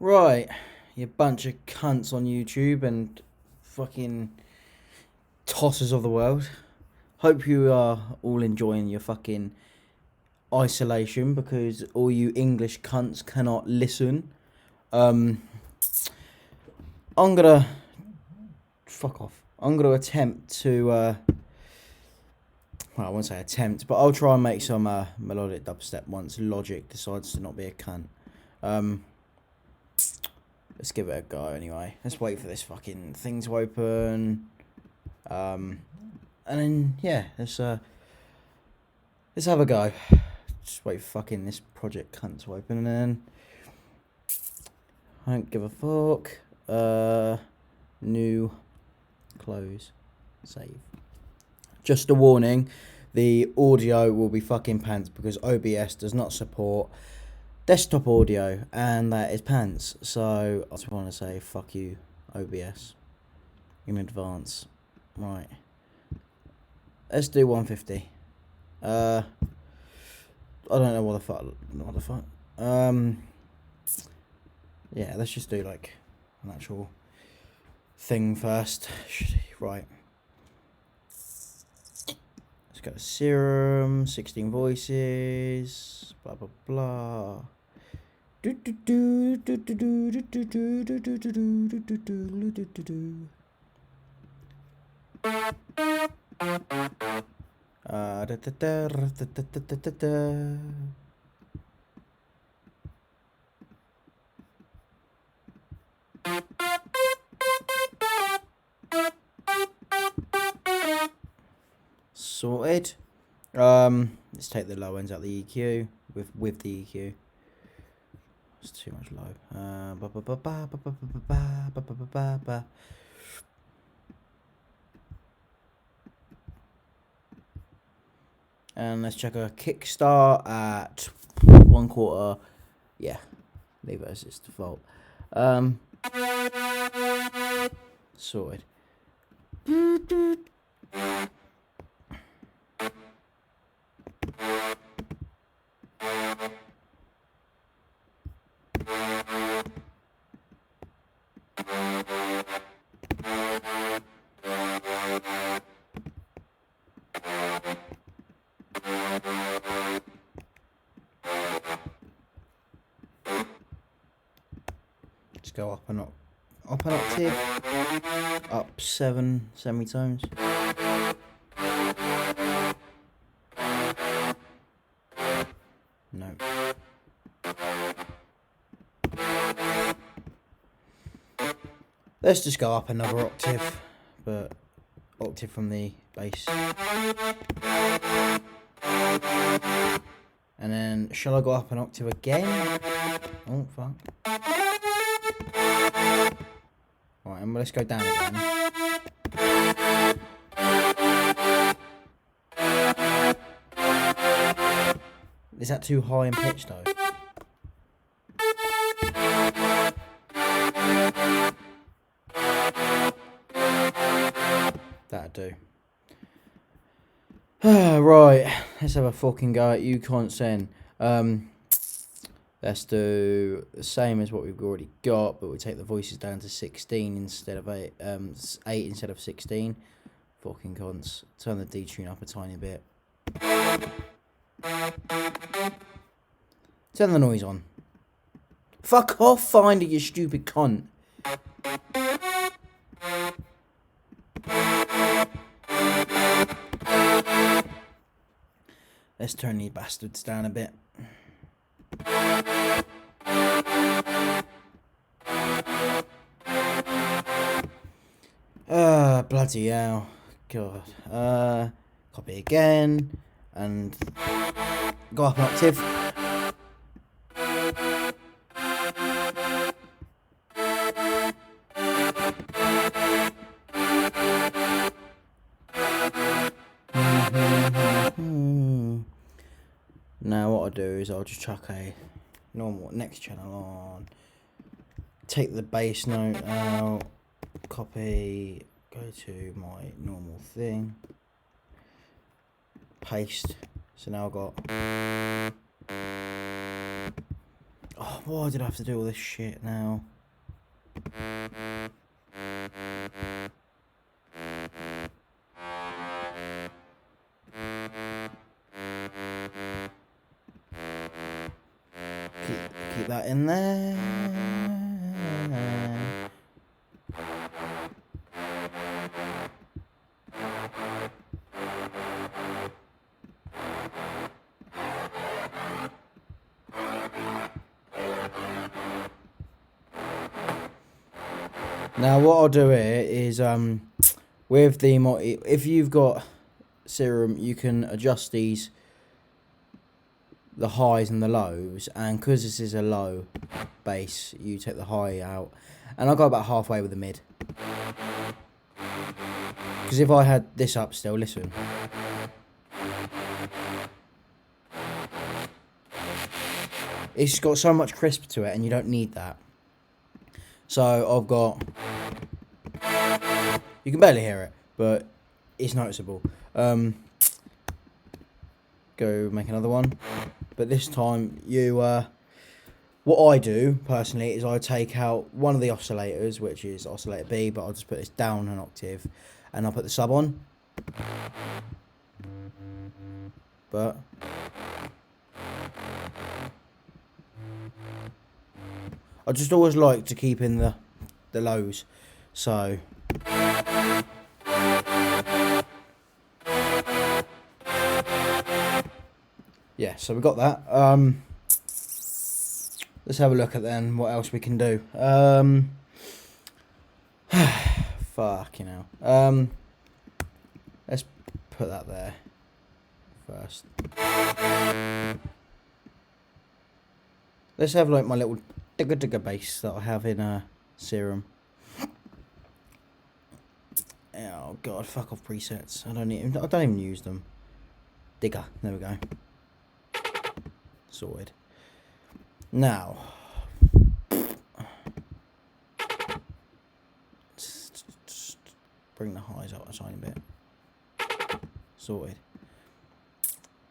Right, you bunch of cunts on YouTube and fucking tossers of the world. Hope you are all enjoying your fucking isolation because all you English cunts cannot listen. I'm gonna fuck off. I'm gonna attempt to well, I won't say attempt, but I'll try and make some melodic dubstep once Logic decides to not be a cunt. Let's give it a go anyway. Let's wait for this fucking thing to open. And then yeah, let's have a go. Just wait for fucking this project cunt to open and then I don't give a fuck. New, close, save. Just a warning, the audio will be fucking pants because OBS does not support desktop audio, and that is pants. So I just want to say fuck you, OBS, in advance. Right, let's do 150. I don't know what the fuck. Yeah, let's just do like an actual thing first. Right. Let's go to Serum, 16 voices, blah blah blah. Sorted. Let's take the low ends out the EQ with the EQ. It's too much low. And let's check a kickstart at 1/4. Yeah, leave it as its default. Sorted. Let's go up an octave, up 7 semitones. No. Let's just go up another octave, but octave from the bass. And then, shall I go up an octave again? Oh, fuck. Alright, and let's go down again. Is that too high in pitch though? That'd do. Right, let's have a fucking go at you can't send. Let's do the same as what we've already got, but we take the voices down to 16 instead of 8 instead of 16. Fucking cons. Turn the detune up a tiny bit. Turn the noise on. Fuck off, Finder, you stupid cunt. Let's turn these bastards down a bit. Bloody hell. God. Copy again. And go up an octave. Now what I'll do is I'll just chuck a normal next channel on, take the bass note out, copy, go to my normal thing, paste. So now I've got, oh Why did I have to do all this shit now? Keep that in there. Now what I'll do here is with the if you've got serum, you can adjust these, the highs and the lows, and because this is a low bass, you take the high out, and I'll go about halfway with the mid, because if I had this up still, listen, it's got so much crisp to it and you don't need that. So I've got, you can barely hear it, but it's noticeable. Go make another one, but this time you what I do personally is I take out one of the oscillators, which is oscillator B, but I'll just put this down an octave and I'll put the sub on, but I just always like to keep in the lows, so yeah, so we got that. Let's have a look at then what else we can do. Fucking hell. Let's put that there first. Let's have like my little digger bass that I have in Serum. Oh god, fuck off presets. I don't even use them. Digger, there we go. Sorted. Now, just bring the highs up a tiny bit. Sorted.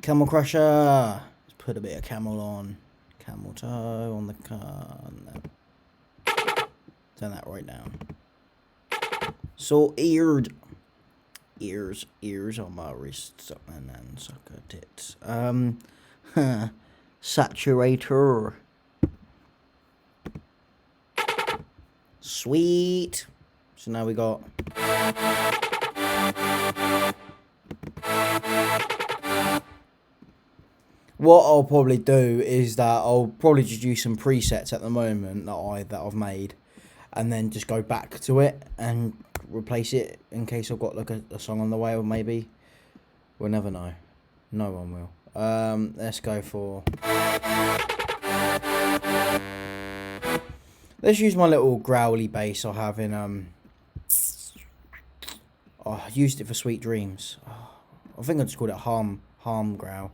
Camel Crusher. Let's put a bit of camel on. Camel toe on the car. No. Turn that right down. So eared. Ears on my wrists and then sucker tits. Saturator. Sweet. So now we got what I'll probably do is that I'll probably just use some presets at the moment that I've made, and then just go back to it and replace it in case I've got like a song on the way, or maybe we'll never know. No one will. Let's go for. Let's use my little growly bass I have in oh, I used it for Sweet Dreams. Oh, I think I just called it harm growl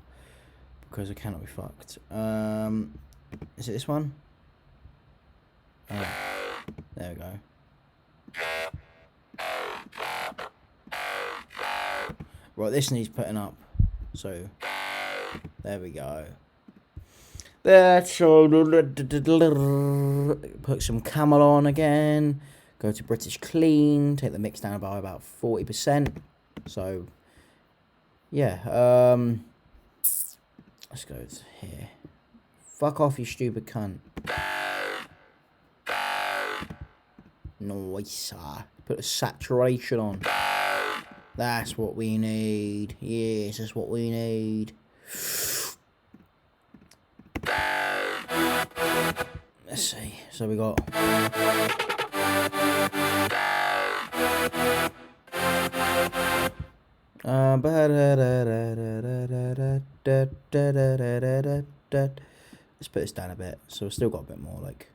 because I cannot be fucked. Is it this one? Oh, there we go. Right, this needs putting up. So there we go. That's so. Put some camel on again. Go to British Clean. Take the mix down by about 40%. So yeah. Let's go to here. Fuck off, you stupid cunt. Nice. Put a saturation on. That's what we need. Yes, that's what we need. Let's see. So we got. Let's put this down a bit. So we've still got a bit more, like.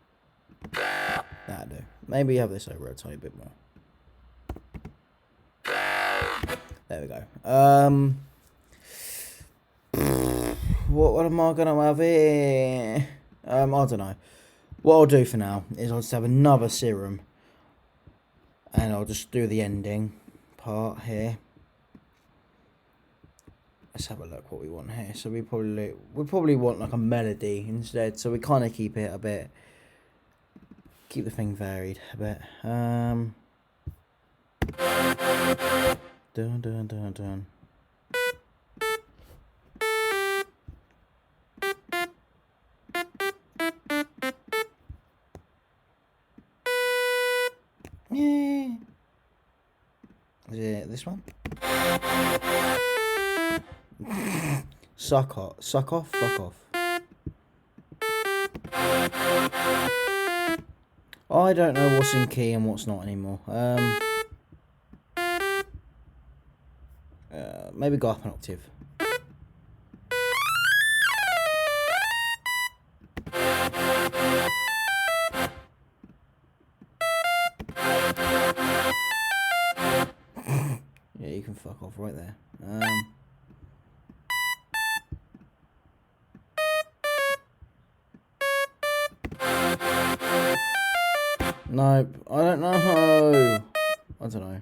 That'll do. Maybe have this over a tiny bit more. There we go. What am I gonna have here? I don't know. What I'll do for now is I'll just have another serum, and I'll just do the ending part here. let's have a look what we want here. So we probably want like a melody instead. So we kind of keep it a bit, keep the thing varied a bit. Dun dun dun dun. Yeah. Is it this one? Suck off, fuck off. I don't know what's in key and what's not anymore. Maybe go up an octave. Yeah, you can fuck off right there. No, I don't know. I don't know.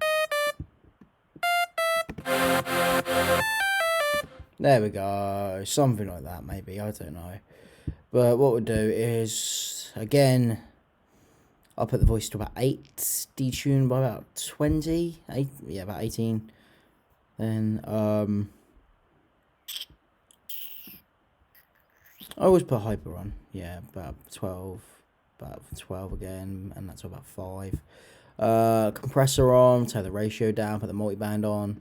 There we go. Something like that, maybe. I don't know. But what we'll do is, again, I'll put the voice to about 8, detune by about 20. Yeah, about 18. Then, I always put hyper on. Yeah, about 12. About 12 again, and that's about 5. Compressor on, take the ratio down, put the multiband on.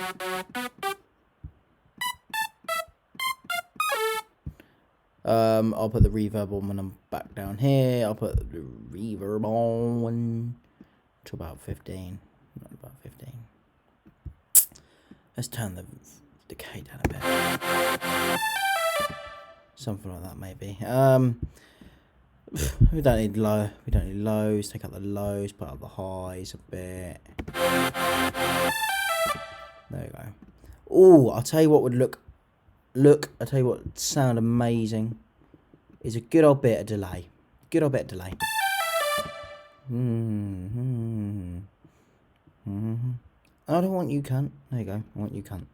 I'll put the reverb on when I'm back down here. I'll put the reverb on to about 15. Not about 15. Let's turn the decay down a bit. Something like that, maybe. We don't need low. We don't need lows. Take out the lows. Put up the highs a bit. There we go. Oh, I'll tell you what would look. I'll tell you what would sound amazing. Is a good old bit of delay. Good old bit of delay. I don't want you, cunt. There you go. I want you, cunt.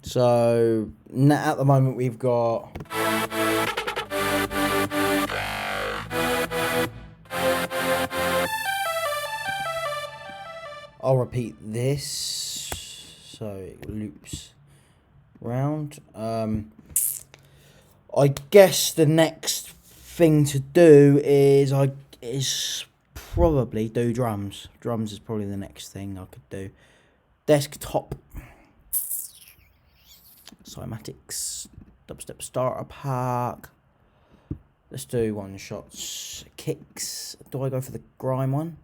So at the moment we've got I'll repeat this so it loops round. I guess the next thing to do is probably do drums. Drums is probably the next thing I could do. Desktop. Cymatics, dubstep starter pack. Let's do one shots. Kicks. Do I go for the grime one?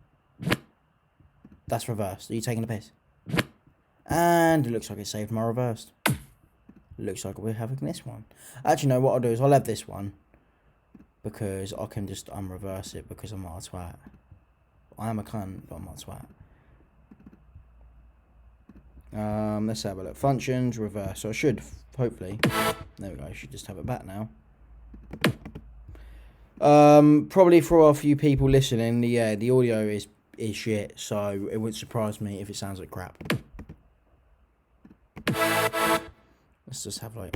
That's reversed. Are you taking a piss? And it looks like it saved my reversed. Looks like we're having this one. Actually, no, what I'll do is I'll have this one. Because I can just unreverse it because I'm not a twat. I am a cunt, but I'm not a twat. Let's have a look. Functions, reverse. So I should, hopefully, there we go. I should just have it back now. Probably for a few people listening, the audio is shit, so it wouldn't surprise me if it sounds like crap. Let's just have like.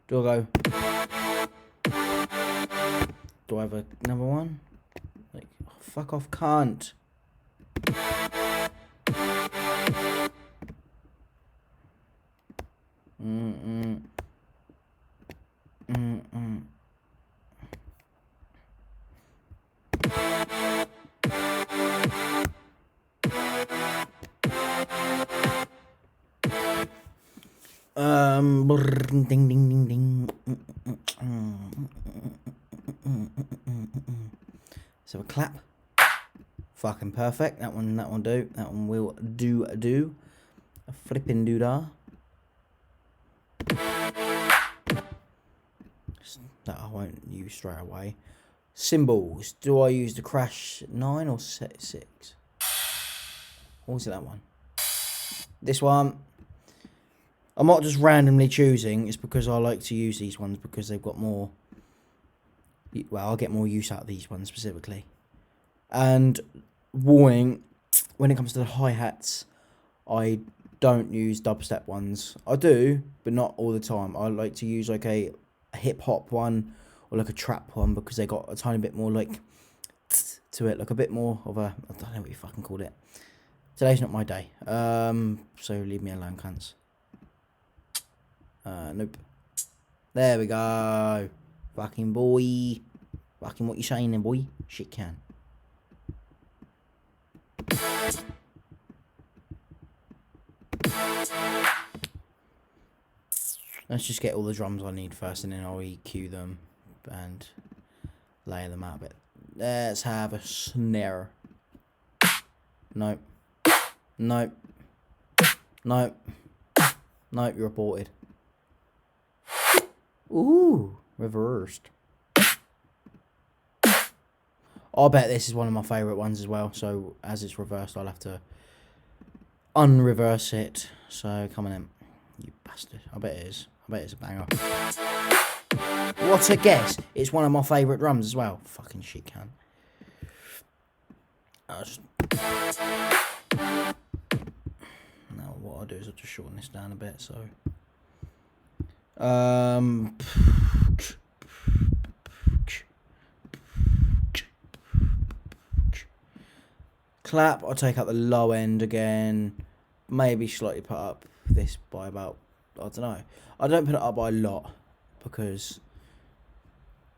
Do I go? Do I have another one? Like, oh, fuck off, cunt. Ding ding ding ding. clap. Fucking perfect. That one do. That one will do. A flipping doodah. That I won't use straight away. Symbols. Do I use the crash 9 or 6? Or was it that one? This one. I'm not just randomly choosing. It's because I like to use these ones because they've got more. Well, I'll get more use out of these ones specifically. And warning, when it comes to the hi-hats, I don't use dubstep ones. I do, but not all the time. I like to use like a hip-hop one or like a trap one because they got a tiny bit more like to it, like a bit more of a, I don't know what you fucking called it. Today's not my day. So leave me alone, cunts. Nope. There we go. Fucking boy. Fucking what you saying then, boy? Shit can. Let's just get all the drums I need first and then I'll EQ them and lay them out a bit. Let's have a snare. Nope. Nope. Nope. Nope, you're aborted. Ooh, reversed. I bet this is one of my favourite ones as well. So as it's reversed, I'll have to unreverse it. So come on in, you bastard. I bet it is. I bet it's a banger. What a guess. It's one of my favourite drums as well. Fucking shit can. Now what I'll do is I'll just shorten this down a bit. So clap, I'll take out the low end again. Maybe slightly put up this by about, I don't know. I don't put it up by a lot because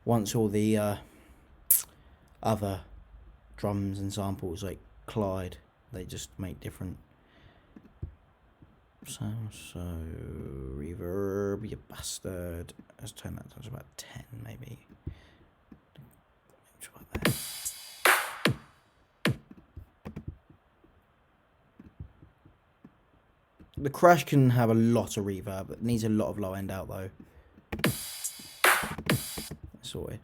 once all the other drums and samples like collide, they just make different sounds. So reverb, you bastard. Let's turn that to about 10 maybe. About there. The crash can have a lot of reverb. It needs a lot of low end out though. Sorted.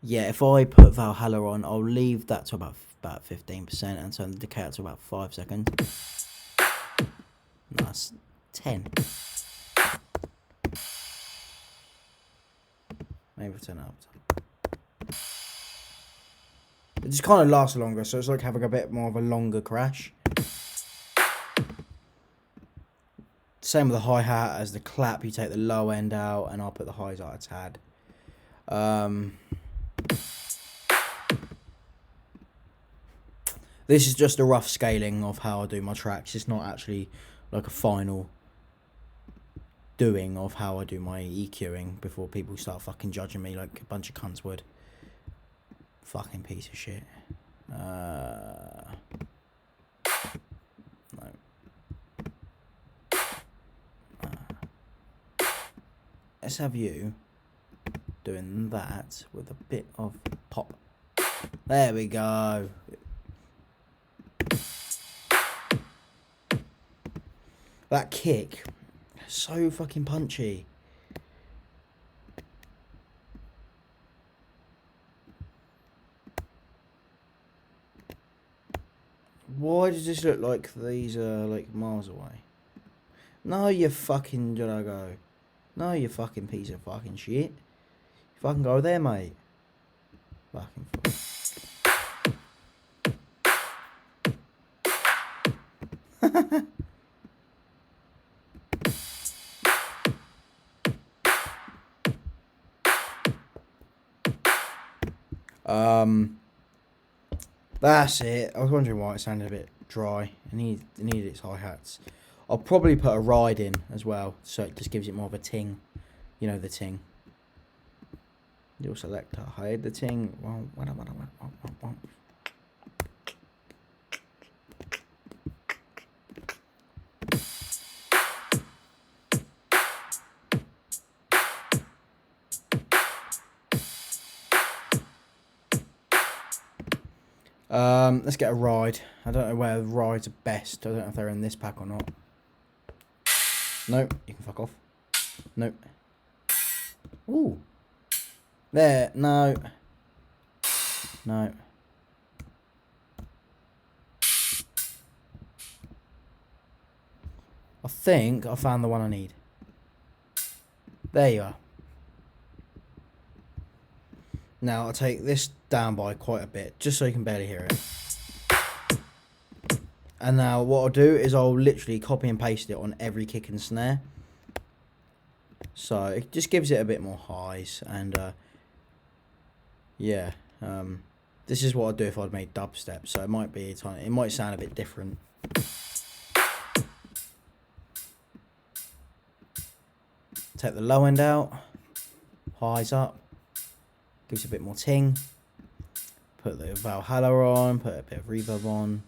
Yeah, if I put Valhalla on, I'll leave that to about 15% and turn the decay out to about 5 seconds. Nice. 10. Maybe 10 up. It just kind of lasts longer, so it's like having a bit more of a longer crash. Same with the hi-hat as the clap. You take the low end out, and I'll put the highs out a tad. This is just a rough scaling of how I do my tracks. It's not actually like a final doing of how I do my EQing before people start fucking judging me like a bunch of cunts would. Fucking piece of shit. No. Let's have you doing that with a bit of pop. There we go. That kick, so fucking punchy. Why does this look like these are like miles away? No, you fucking go. No, you fucking piece of fucking shit. You fucking go there, mate. Fucking that's it. I was wondering why it sounded a bit dry. It needed its hi-hats. I'll probably put a ride in as well, so it just gives it more of a ting. You know the ting. You'll select hide the ting. Let's get a ride. I don't know where rides are best. I don't know if they're in this pack or not. Nope, you can fuck off. Nope. Ooh. There, no. No. I think I found the one I need. There you are. Now I'll take this down by quite a bit, just so you can barely hear it. And now what I'll do is I'll literally copy and paste it on every kick and snare. So it just gives it a bit more highs, and yeah, this is what I'd do if I'd made dubstep. So it might be tiny, it might sound a bit different. Take the low end out, highs up, gives it a bit more ting. Put the Valhalla on, put a bit of reverb on.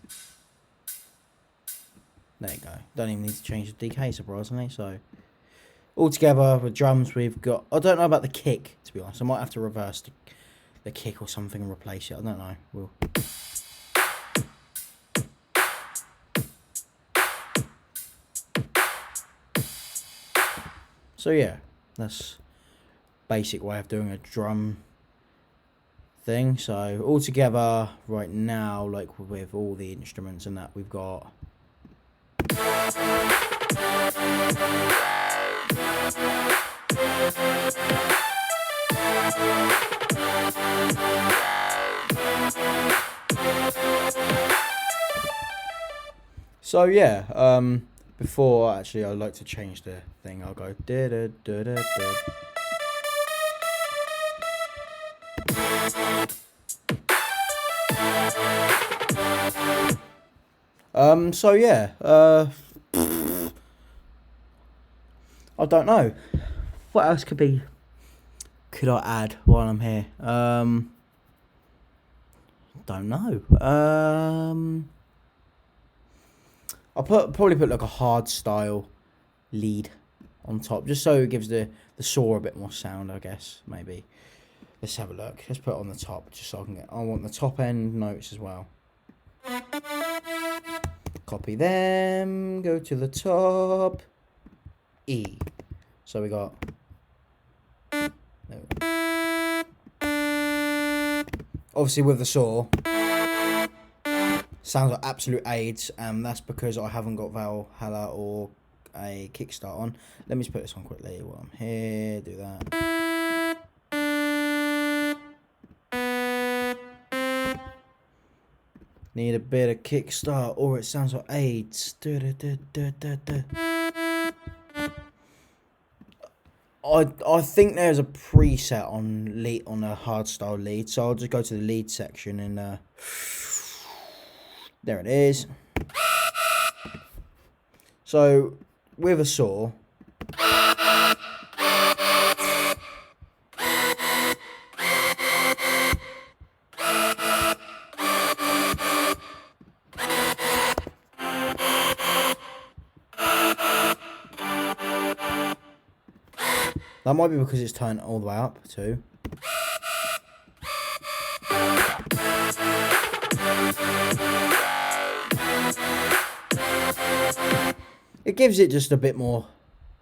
There you go. Don't even need to change the decay, surprisingly. So all together with drums, we've got. I don't know about the kick, to be honest. I might have to reverse the kick or something and replace it. I don't know. We'll. So yeah, that's basic way of doing a drum thing. So all together right now, like with all the instruments and that, we've got. So yeah, before actually I'd like to change the thing. I'll go da da da da da. So yeah, I don't know. What else could I add while I'm here? Don't know. I'll probably put like a hard style lead on top, just so it gives the saw a bit more sound, I guess, maybe. Let's have a look. Let's put it on the top, just so I want the top end notes as well. Copy them, go to the top, E. So we got. Obviously with the saw, sounds like absolute AIDS, and that's because I haven't got Valhalla or a kickstart on. Let me just put this on quickly while I'm here, do that. Need a bit of kickstart or it sounds like AIDS. I think there's a preset on a hardstyle lead, so I'll just go to the lead section and there it is. So with a saw, that might be because it's turned all the way up too. It gives it just a bit more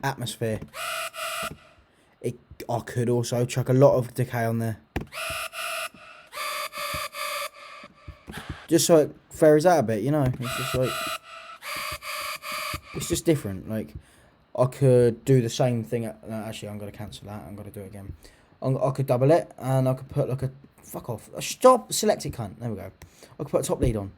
atmosphere. I could also chuck a lot of decay on there, just so it varies out a bit, you know. It's just like, it's just different. Like, I could do the same thing. No, actually, I'm gonna cancel that. I'm gonna do it again. I could double it, and I could put like a fuck off. Stop, select it, cunt. There we go. I could put a top lead on,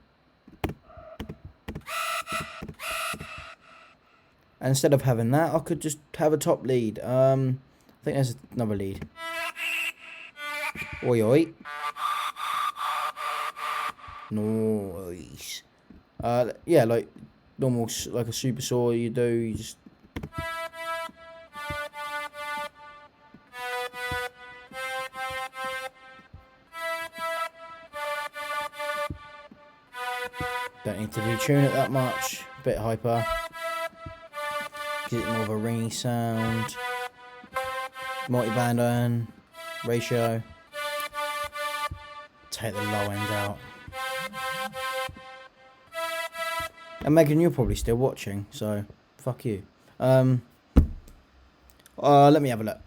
and instead of having that, I could just have a top lead. I think there's another lead. Oi oi. Nice. Yeah, like normal, like a super saw. You do. You just. Don't need to detune it that much. Bit hyper. Gives it more of a ringy sound. Multi-band on ratio. Take the low end out. And Megan, you're probably still watching, so fuck you. Let me have a look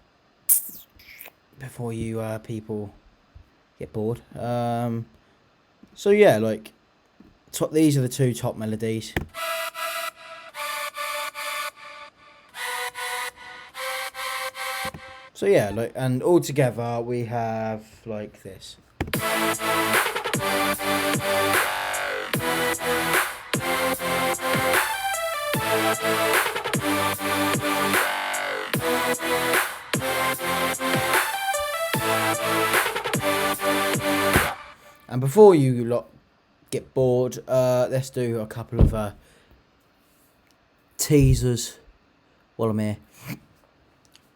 before you people get bored. So yeah, like these are the two top melodies. So yeah, like, and all together we have like this. And before you lot get bored, let's do a couple of teasers while I'm here.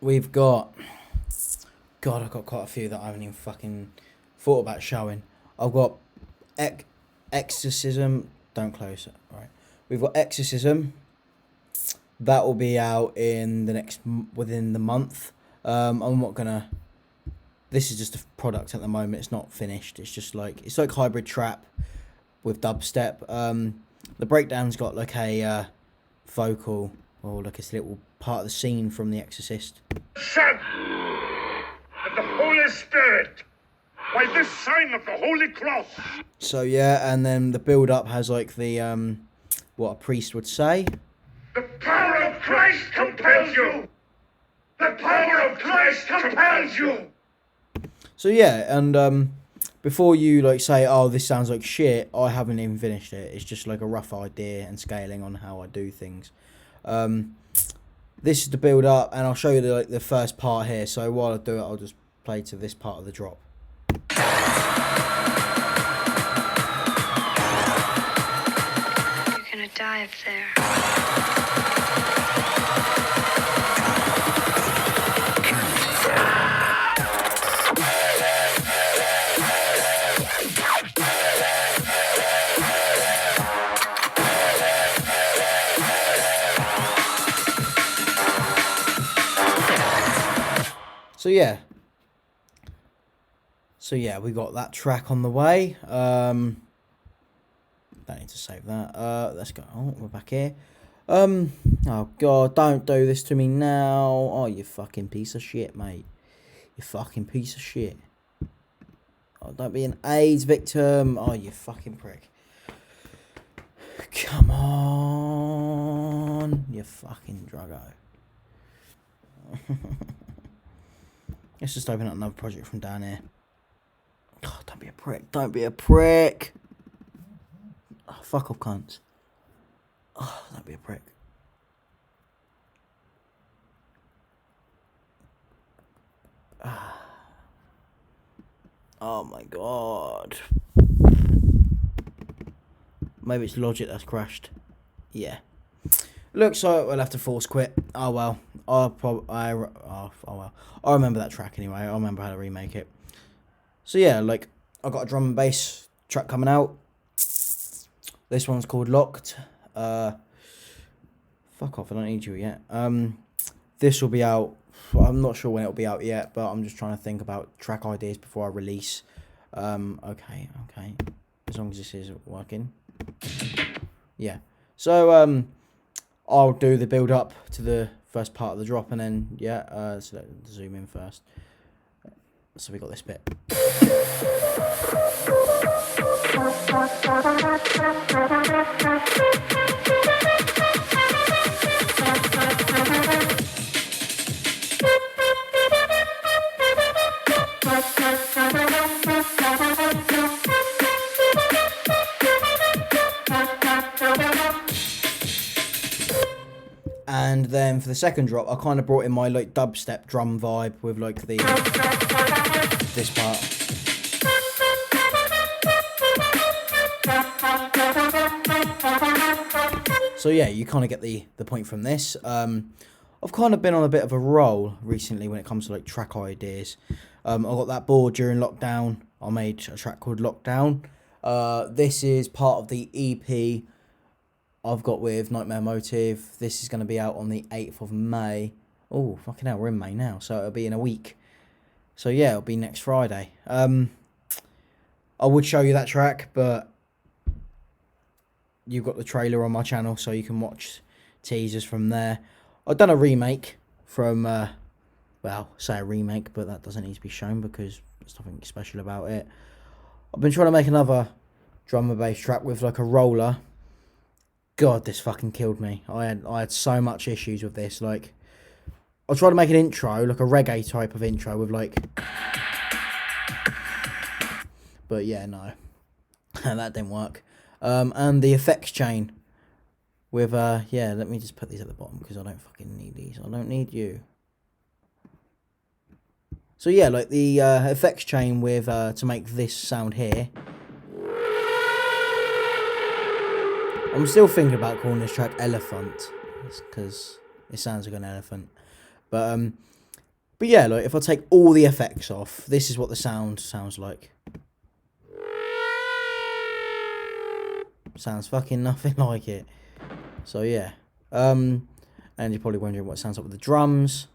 We've got, God, I've got quite a few that I haven't even fucking thought about showing. I've got Exorcism. Don't close it. All right. We've got Exorcism. That will be out in the within the month. I'm not gonna. This is just a product at the moment. It's not finished. It's like hybrid trap with dubstep. The breakdown's got like a vocal or like a little part of the scene from The Exorcist. Son and the Holy Spirit, by this sign of the Holy Cross. So yeah, and then the build up has like the what a priest would say. The power of Christ compels you. The power of Christ compels you. So yeah, and before you like say, oh, this sounds like shit, I haven't even finished it. It's just like a rough idea and scaling on how I do things. This is the build up, and I'll show you the first part here. So while I do it, I'll just play to this part of the drop. You're gonna die up there. So yeah, we got that track on the way. Don't need to save that. Let's go. Oh, we're back here. Oh God, don't do this to me now. Oh, you fucking piece of shit, mate. You fucking piece of shit. Oh, don't be an AIDS victim. Oh, you fucking prick. Come on, you fucking druggo. Let's just open up another project from down here. Oh, don't be a prick. Don't be a prick. Oh, fuck off, cunts. Oh, don't be a prick. Oh my God. Maybe it's Logic that's crashed. Yeah. Looks like we'll have to force quit. Oh well. Oh well. I remember that track anyway. I remember how to remake it. So yeah, like I got a drum and bass track coming out. This one's called Locked. Fuck off, I don't need you yet. This will be out. I'm not sure when it'll be out yet, but I'm just trying to think about track ideas before I release. Okay. As long as this is working. Yeah. So I'll do the build up to the first part of the drop, and then yeah. So let's zoom in first. So we got this bit. And then for the second drop, I kind of brought in my like dubstep drum vibe with like the this part. So yeah, you kind of get the point from this. I've kind of been on a bit of a roll recently when it comes to like track ideas. I got that bored during lockdown. I made a track called Lockdown. This is part of the EP I've got with Nightmare Motive. This is going to be out on the 8th of May. Oh, fucking hell, we're in May now, so it'll be in a week. So yeah, it'll be next Friday. I would show you that track, but you've got the trailer on my channel, so you can watch teasers from there. I've done a remake from, well, say a remake, but that doesn't need to be shown because there's nothing special about it. I've been trying to make another drum and bass track with like a roller. God, this fucking killed me. I had so much issues with this. Like, I tried to make an intro, like a reggae type of intro with like, but yeah, no, that didn't work. And the effects chain with yeah, let me just put these at the bottom because I don't fucking need these. I don't need you. So yeah, like the effects chain with to make this sound here. I'm still thinking about calling this track Elephant, because it sounds like an elephant. But yeah, like if I take all the effects off, this is what the sound sounds like. Sounds fucking nothing like it. So yeah, and you're probably wondering what it sounds like with the drums.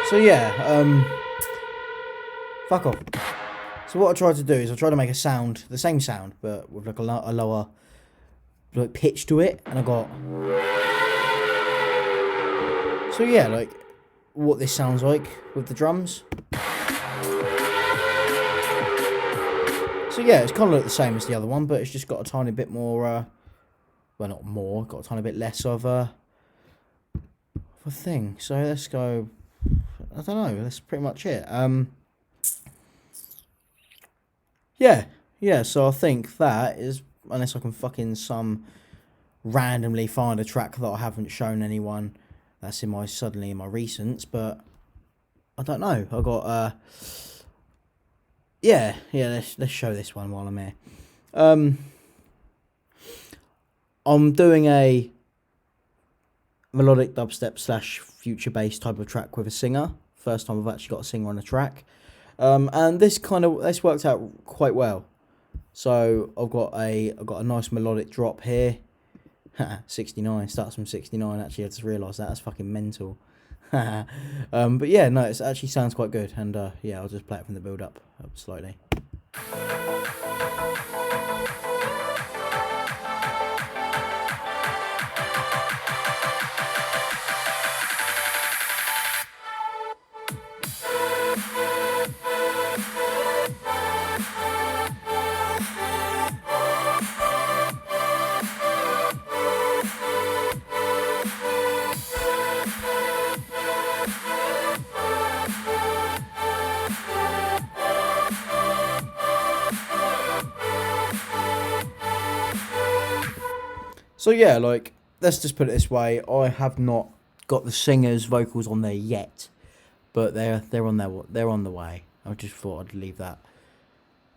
So yeah, fuck off. So what I tried to do is I tried to make a sound, the same sound, but with like a lower like pitch to it, and I got. So yeah, like what this sounds like with the drums. So yeah, it's kind of like the same as the other one, but it's just got a tiny bit more. Well, not more. Got a tiny bit less of a thing. So let's go. I don't know. That's pretty much it. Yeah. So I think that is, unless I can fucking randomly find a track that I haven't shown anyone that's in my recents, but I don't know. I got yeah. Let's show this one while I'm here. I'm doing a melodic dubstep / future bass type of track with a singer. First time I've actually got a singer on a track, and this worked out quite well. So I've got a nice melodic drop here. 69 starts from 69. Actually, I just realised that's fucking mental. But yeah, no, it actually sounds quite good, and yeah, I'll just play it from the build up slowly. So yeah, like, let's just put it this way. I have not got the singer's vocals on there yet, but they're on the way. I just thought I'd leave that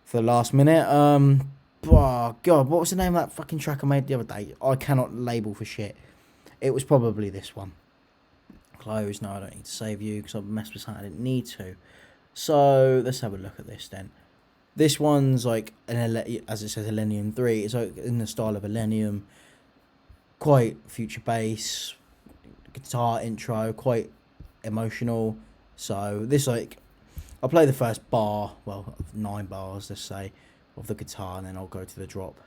for the last minute. Oh god, what was the name of that fucking track I made the other day? I cannot label for shit. It was probably this one. Close. No, I don't need to save you because I've messed with something I didn't need to. So let's have a look at this then. This one's like as it says, Millennium 3. It's like in the style of Millennium. Quite future bass, guitar intro, quite emotional. So this, like, I'll play the first bar, well, 9 bars, let's say, of the guitar, and then I'll go to the drop.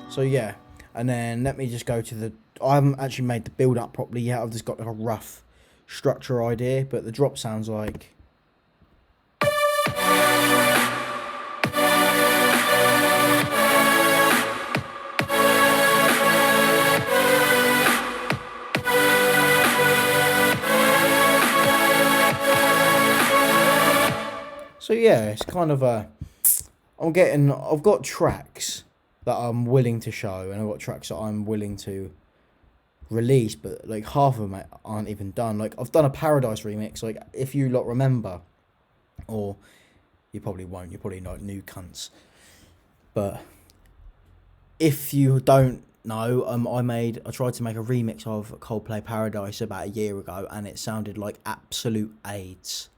So yeah, and then let me just go to the. I haven't actually made the build up properly yet. I've just got like a rough structure idea, but the drop sounds like. So yeah, it's kind of a. I've got tracks that I'm willing to show, and I've got tracks that I'm willing to release, but like half of them aren't even done. Like, I've done a Paradise remix, like, if you lot remember, or you probably won't, you're probably not new cunts, but if you don't know, I tried to make a remix of Coldplay Paradise about a year ago, and it sounded like absolute AIDS.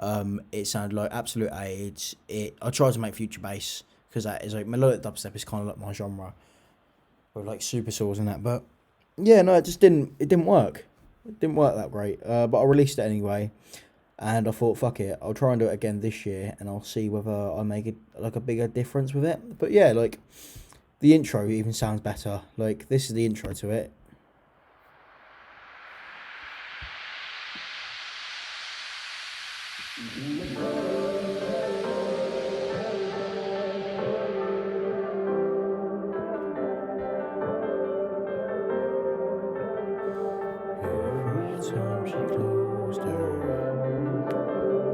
It sounded like absolute AIDS. I tried to make future bass because that is like melodic dubstep is kind of like my genre, with like super saws and that. But yeah, no, it just didn't. It didn't work. It didn't work that great. But I released it anyway, and I thought, fuck it, I'll try and do it again this year, and I'll see whether I make it like a bigger difference with it. But yeah, like the intro even sounds better. Like this is the intro to it.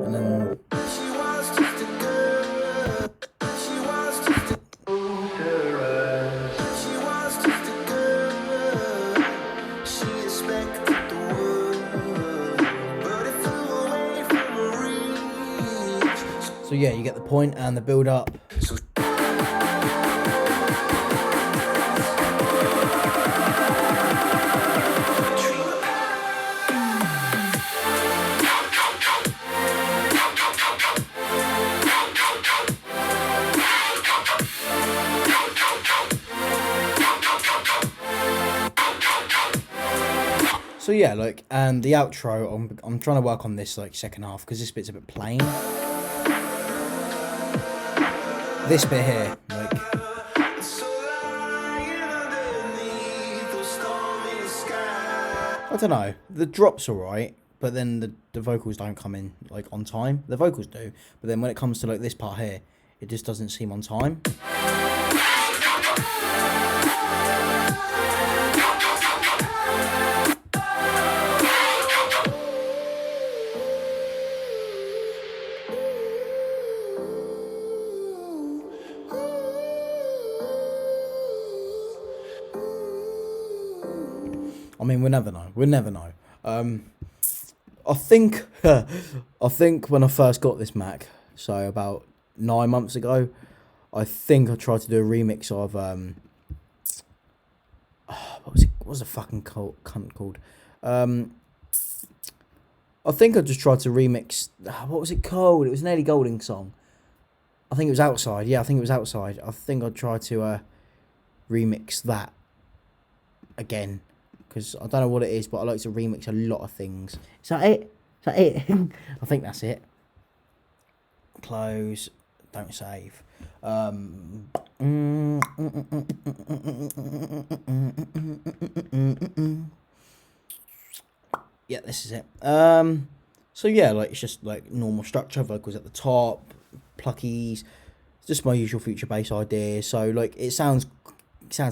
And then so yeah, you get the point and the build up. So yeah, like, and the outro, I'm trying to work on this like second half because this bit's a bit plain. This bit here, like, I don't know, the drop's alright, but then the vocals don't come in like on time. The vocals do, but then when it comes to like this part here, it just doesn't seem on time. I mean, we'll never know. We'll never know. I think when I first got this Mac, so about 9 months ago, I think I tried to do a remix of what was the fucking cunt called? I think I just tried to remix. What was it called? It was an Ellie Goulding song. I think it was Outside. Yeah, I think it was Outside. I think I tried to remix that again. Because I don't know what it is, but I like to remix a lot of things. Is that it? Is that it? I think that's it. Close. Don't save. Yeah, this is it. So yeah, like it's just like normal structure, vocals at the top, pluckies, just my usual future bass ideas. So like it sounds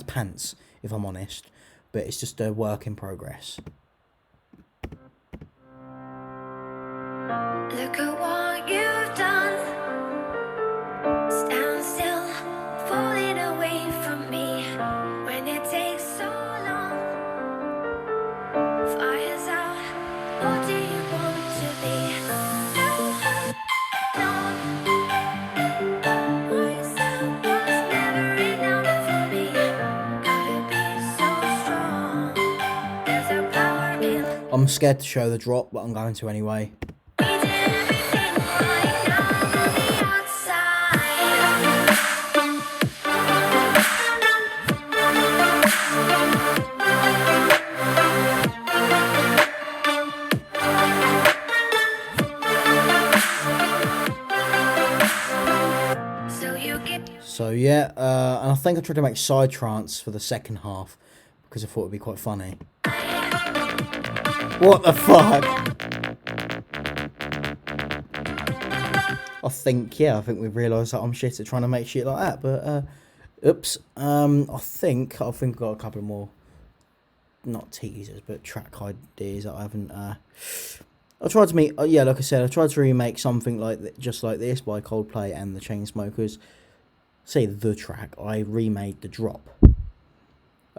pants, if I'm honest. But it's just a work in progress. Look at what you've done. Stand still, falling away from me. When it takes so long, fire's out. What do you want to be? Voice that was never enough for me. Gotta be so strong. There's a power in. I'm scared to show the drop, but I'm going to anyway. So yeah, and I think I tried to make side trance for the second half because I thought it'd be quite funny. What the fuck? I think we've realised that I'm shit at trying to make shit like that, but oops. I think I've got a couple more, not teasers, but track ideas that I haven't. I tried to make, like I said, I tried to remake something like just like this by Coldplay and the Chainsmokers. Say the track, I remade the drop,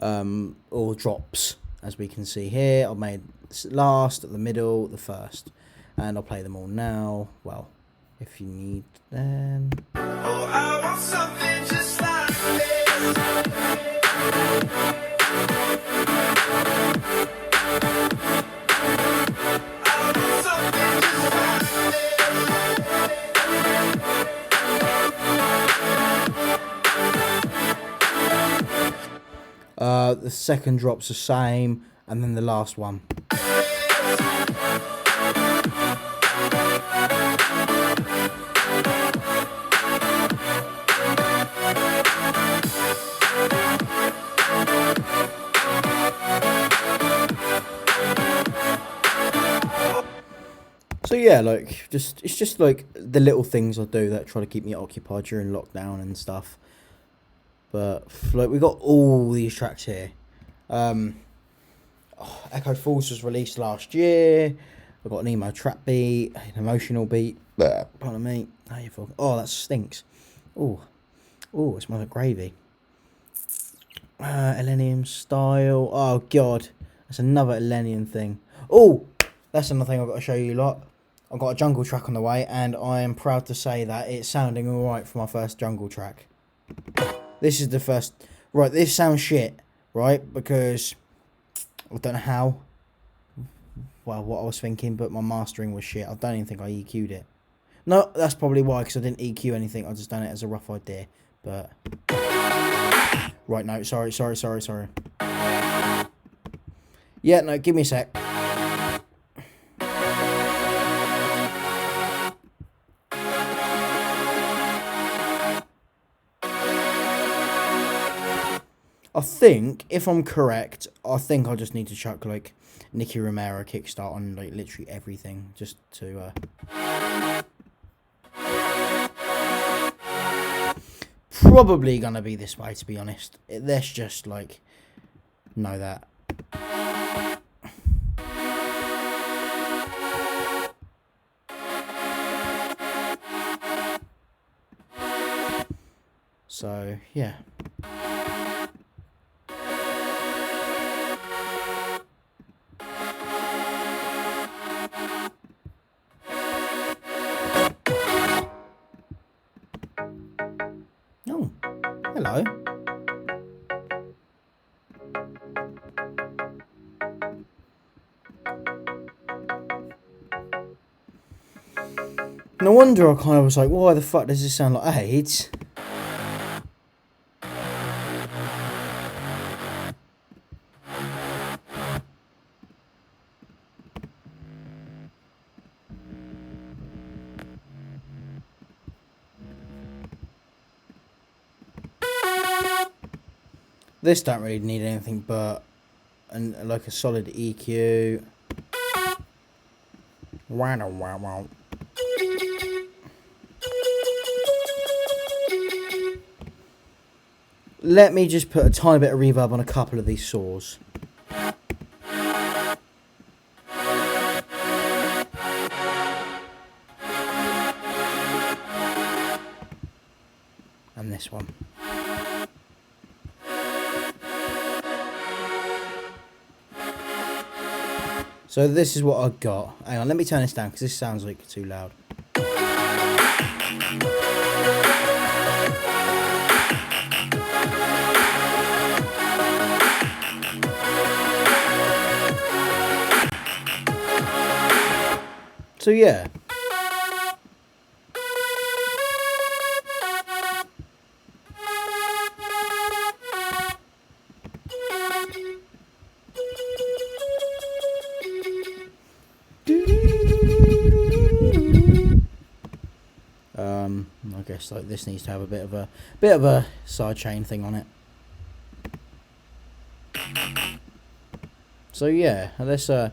or drops, as we can see here. I've made last, the middle, the first, and I'll play them all now. Well, if you need them. Oh, I want something just like this. the second drop's the same, and then the last one. So yeah, like it's just like the little things I do that try to keep me occupied during lockdown and stuff. But like we got all these tracks here. Echo Falls was released last year. We've got an emo trap beat, an emotional beat. Pardon me. How you feel? Oh, that stinks. Oh, it smells like gravy. Elenium style. Oh god, that's another Elenium thing. Oh, that's another thing I've got to show you lot. I've got a jungle track on the way, and I am proud to say that it's sounding alright for my first jungle track. This is the first... Right, this sounds shit, right? Because I don't know how. Well, what I was thinking, but my mastering was shit. I don't even think I EQ'd it. No, that's probably why, because I didn't EQ anything. I just done it as a rough idea. But... Right, no, sorry. Yeah, no, give me a sec. I think, if I'm correct, I think I just need to chuck, like, Nicky Romero kickstart on, like, literally everything, just to, Probably gonna be this way, to be honest. Let's just, like, know that. So, yeah. Oh, hello. No wonder I kind of was like, why the fuck does this sound like AIDS? This don't really need anything but like a solid EQ. Wow. Let me just put a tiny bit of reverb on a couple of these saws. And this one. So this is what I got. Hang on, let me turn this down because this sounds like too loud. So yeah. I guess like this needs to have a bit of a sidechain thing on it. So yeah, let's I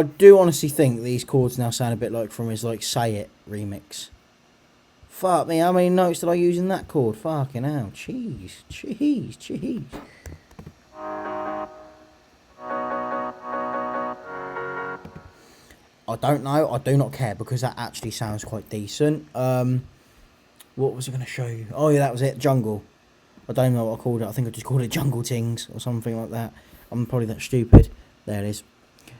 do honestly think these chords now sound a bit like from his like Say It remix. Fuck me, how many notes did I use in that chord? Fucking hell, cheese. I don't know, I do not care because that actually sounds quite decent. What was I going to show you? Oh yeah, that was it, Jungle. I don't know what I called it, I think I just called it Jungle Tings or something like that. I'm probably that stupid. There it is.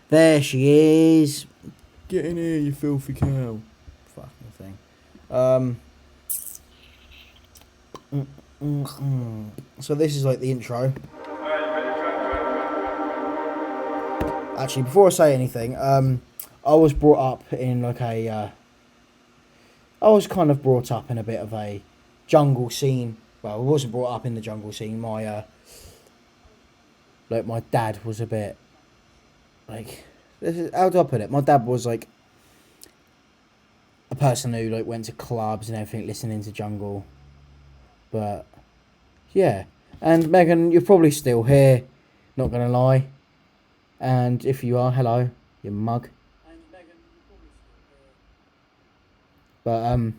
There she is. Get in here, you filthy cow. Fucking thing. So this is like the intro. Actually, before I say anything, I was brought up in like a. I was kind of brought up in a bit of a jungle scene. Well, I wasn't brought up in the jungle scene. My dad was a bit like, how do I put it? My dad was like a person who like went to clubs and everything, listening to jungle. But yeah, and Megan, you're probably still here. Not gonna lie. And if you are, hello, you mug. But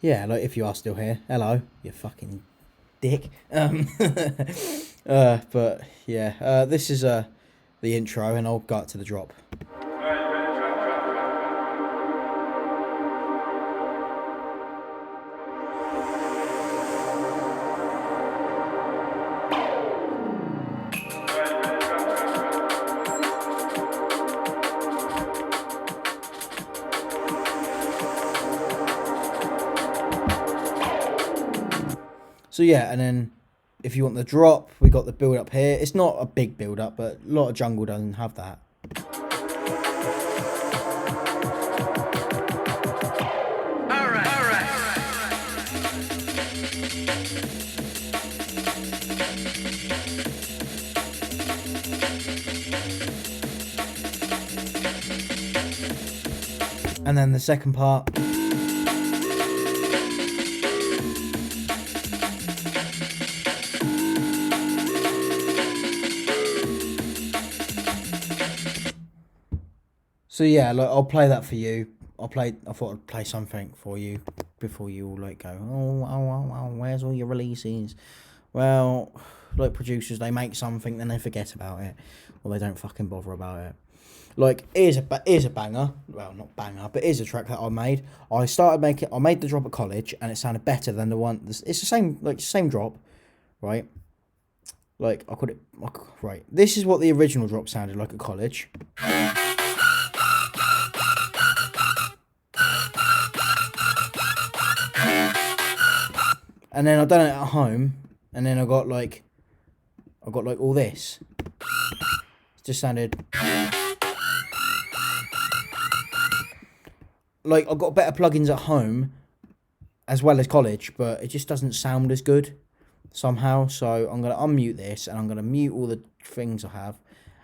yeah, like if you are still here, hello, you fucking dick. But yeah, this is the intro, and I'll go to the drop. So yeah, and then if you want the drop, we got the build up here. It's not a big build up, but a lot of jungle doesn't have that. And then the second part. So yeah, like I'll play that for you. I thought I'd play something for you before you all like go, oh, where's all your releases? Well, like producers, they make something, then they forget about it, or they don't fucking bother about it. Like here's a banger. Well, not banger, but here's a track that I made. I made the drop at college, and it sounded better than the one. It's the same drop, right? Like right. This is what the original drop sounded like at college. And then I done it at home, and then I got like all this. It just sounded like I got better plugins at home as well as college, but it just doesn't sound as good somehow. So I'm gonna unmute this, and I'm gonna mute all the things I have,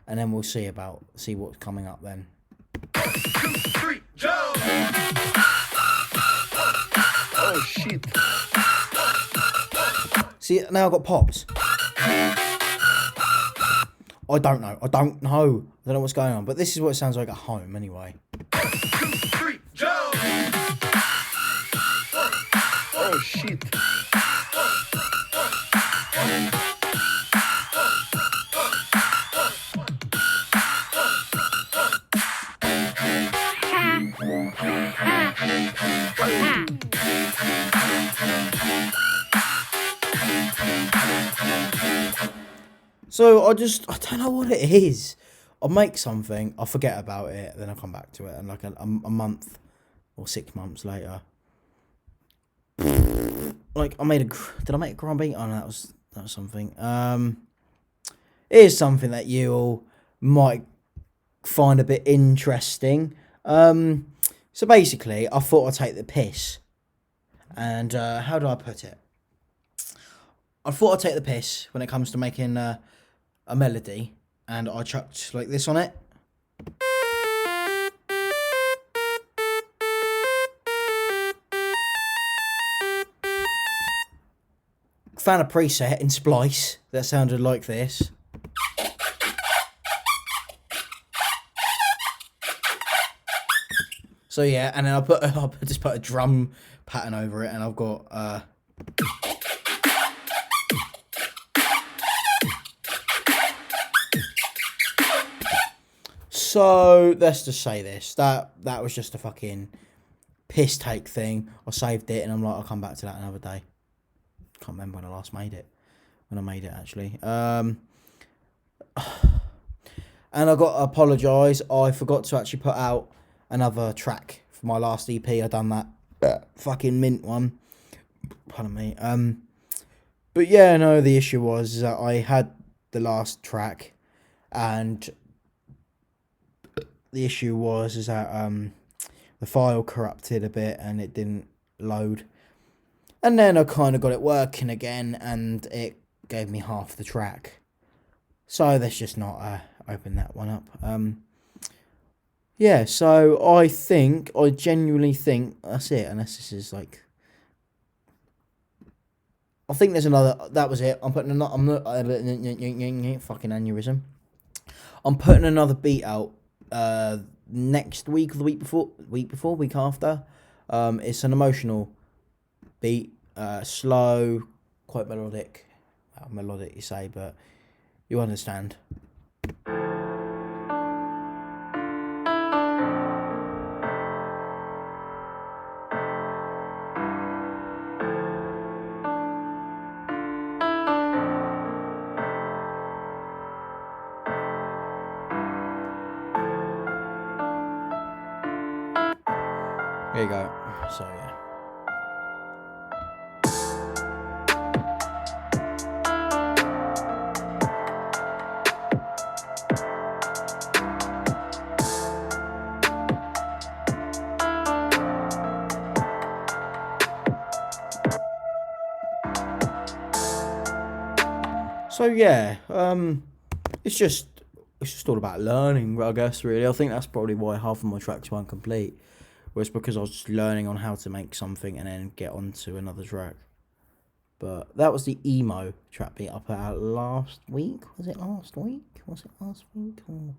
and then we'll see what's coming up then. 2, 3, Joe! Oh shit. See, now I've got pops. I don't know. I don't know what's going on, but this is what it sounds like at home anyway. 2, 3, Joe! Oh shit. So I don't know what it is. I'll make something, I'll forget about it, then I'll come back to it, and like a month or 6 months later, like did I make a ground beat? Oh no, that was something. Here's something that you all might find a bit interesting. So basically, I thought I'd take the piss, and how do I put it? I thought I'd take the piss when it comes to making a melody, and I chucked like this on it. Found a preset in Splice that sounded like this. So yeah, and then I just put a drum pattern over it, and I've got So let's just say this. That was just a fucking piss take thing. I saved it, and I'm like, I'll come back to that another day. Can't remember when I last made it. When I made it, actually. And I got to apologise. I forgot to actually put out another track for my last EP. I done that fucking mint one. Pardon me. But yeah, no, the issue was that I had the last track, and the issue was is that the file corrupted a bit and it didn't load. And then I kind of got it working again, and it gave me half the track. So let's just not open that one up. Yeah, so I genuinely think that's it. Unless this is like, I think there's another. That was it. I'm putting another. I'm not fucking aneurysm. I'm putting another beat out next week or the week before, week after. It's an emotional beat, slow, quite melodic. Well, melodic, you say, but you understand. There you go. So yeah. So yeah, it's just all about learning, I guess. Really, I think that's probably why half of my tracks weren't complete. Was because I was just learning on how to make something and then get onto another track. But that was the emo trap beat I put out last week. Was it last week? Or...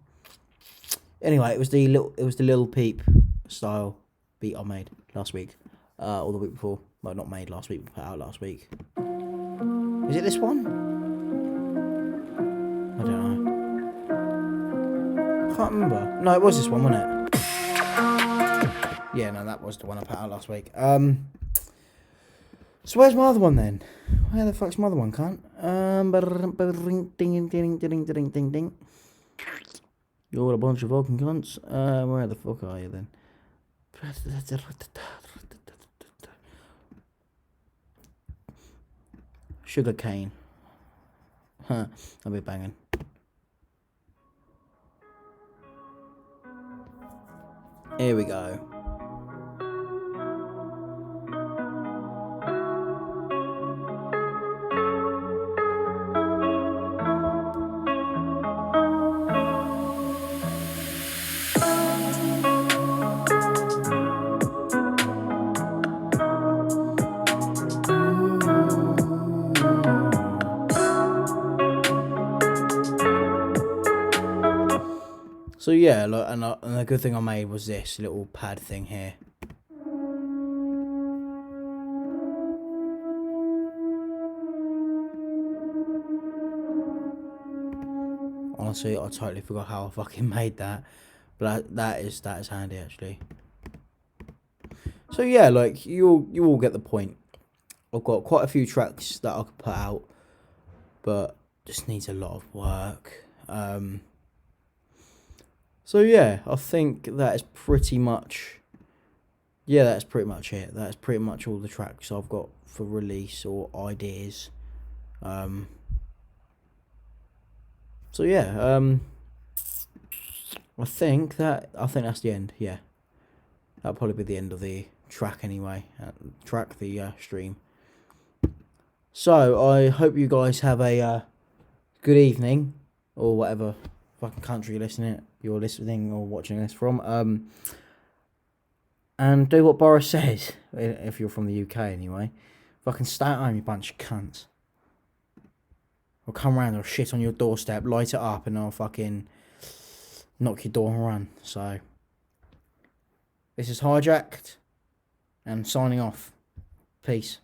Anyway, it was the Lil Peep style beat I made last week, or the week before. Well, not made last week, but put out last week. Is it this one? I don't know. I can't remember. No, it was this one, wasn't it? Yeah, no, that was the one I put out last week. So where's my other one then? Where the fuck's my other one, cunt? Ding, ding, ding, ding, ding, ding. You're a bunch of fucking cunts. Where the fuck are you then? Sugar cane. Huh, I'll be banging. Here we go. So yeah, look, and the good thing I made was this little pad thing here. Honestly, I totally forgot how I fucking made that, but that is handy actually. So yeah, like you all get the point. I've got quite a few tracks that I could put out, but just needs a lot of work. So yeah, I think that is pretty much. Yeah, that's pretty much it. That's pretty much all the tracks I've got for release or ideas. So yeah, I think that's the end. Yeah, that'll probably be the end of the track anyway. Stream. So I hope you guys have a good evening or whatever fucking country you're listening or watching this from. And do what Boris says if you're from the UK anyway. Fucking stay at home, you bunch of cunts. I'll come round, I'll shit on your doorstep, light it up, and I'll fucking knock your door and run. So, this is Hijacked, and signing off. Peace.